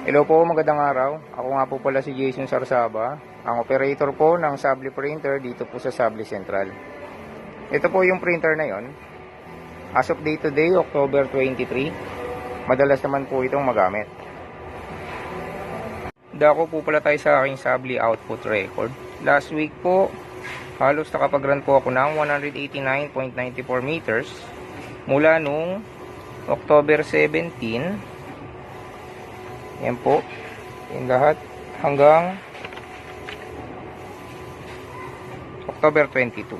Hello po, magandang araw. Ako nga po pala si Jason Sarsaba, ang operator po ng Sabli Printer dito po sa Sabli Central. Ito po yung printer na yon. As of date today, October 23, madalas naman po itong magamit. Dako po pala tayo sa aking Sabli output record. Last week po, halos nakapag-run po ako ng 189.94 meters mula nung October 17. Yan po, yung lahat hanggang October 22.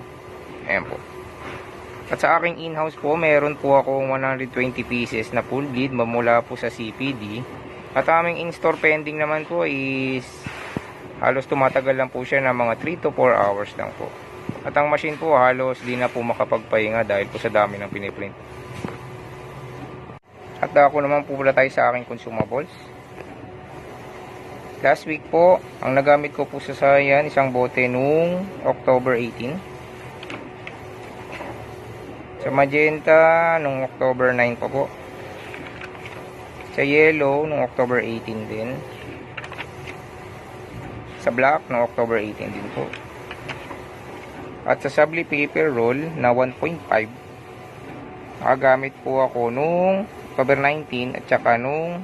Ayan po. At sa aking in-house po, meron po akong 120 pieces na full bleed mamula po sa CPD. At aming in-store pending naman po is halos tumatagal lang po siya ng mga 3 to 4 hours lang po. At ang machine po halos di na po makapagpahinga dahil po sa dami ng piniprint. At ako naman po pala tayo sa aking consumables. Last week po, ang nagamit ko po sa sayan, isang bote nung October 18. Sa magenta, nung October 9 pa po. Sa yellow, nung October 18 din. Sa black, nung October 18 din po. At sa Sabli paper roll na 1.5, nakagamit po ako nung October 19 at saka nung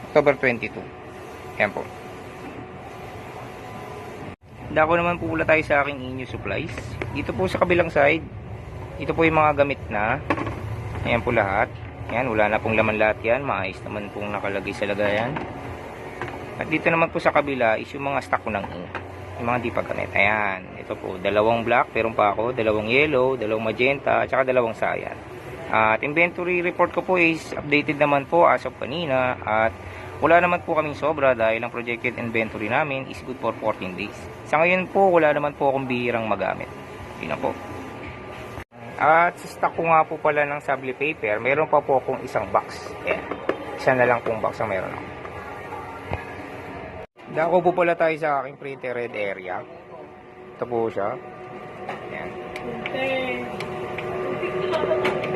October 22. Yan po. Dako naman po pula tayo sa aking inyo supplies. Dito po sa kabilang side, ito po yung mga gamit na. Ayan po lahat. Ayan, wala na pong laman lahat yan. Maayos naman pong nakalagay sa lagayan. At dito naman po sa kabila is yung mga stock ko ng ink. Yung mga di pa gamit. Ayan, ito po. Dalawang black, meron pa ako. Dalawang yellow, dalawang magenta, at saka dalawang cyan. At inventory report ko po is updated naman po as of kanina. At wala naman po kaming sobra dahil ang projected inventory namin is good for 14 days. Sa ngayon po, wala naman po akong bihirang magamit. Yun na po. At sa stock ko nga po pala ng Sabli paper, meron pa po akong isang box. Ayan. Isa na lang pong box ang meron ako. Dako po pala tayo sa aking printer red area. Ito po siya. Ayan.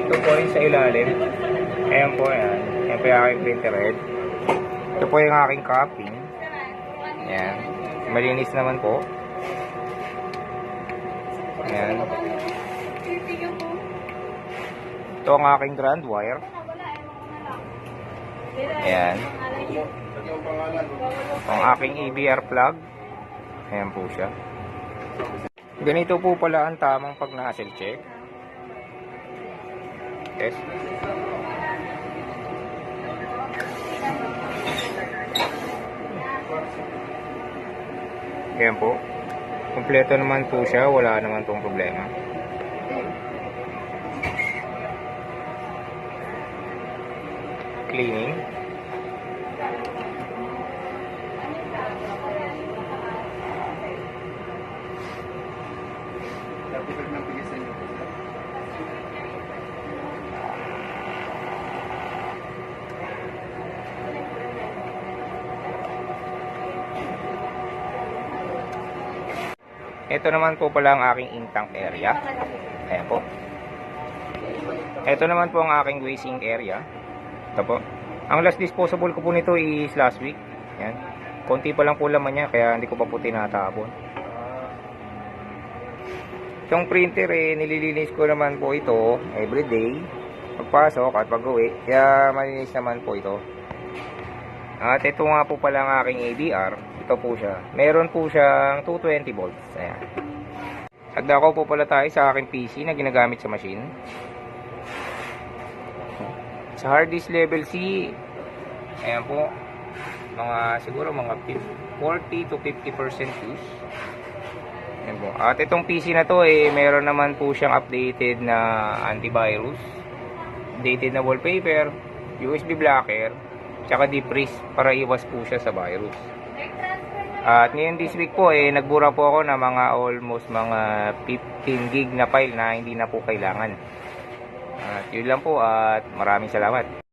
Ito po rin sa ilalim. Ayan po yan. Ayan po yung aking printer red. Ito po yung aking copy. Ayan. Malinis naman po. Ayan. Ito ang aking grand wire. Ayan. Ang aking EBR plug. Ayan po siya. Ganito po pala ang tamang pag-nozzle check. Test. Ayan po. Kompleto naman po siya. Wala naman pong problema. Cleaning. Ito naman po pala ang aking ink tank area. Ayan po. Ito naman po ang aking waste ink area. Ito po. Ang last disposable ko po nito is last week. Ayan. Konti pa lang po laman niya kaya hindi ko pa po tinatapon. Itong printer nililinis ko naman po ito everyday. Pagpasok at pag-uwi. Kaya malinis naman po ito. At ito nga po pala ang aking ADR. Ito po siya. Meron po siyang 220 volts. Ayan. At ako po pala tayo sa aking PC na ginagamit sa machine. Sa hard disk level C, ayan po, siguro mga 40 to 50% use. Ayan po. At itong PC na to meron naman po siyang updated na antivirus, updated na wallpaper, USB blocker, tsaka deep freeze para iwas po siya sa virus. At ngayon this week po nagbura po ako ng mga almost mga 15 gig na file na hindi na po kailangan. At yun lang po at maraming salamat.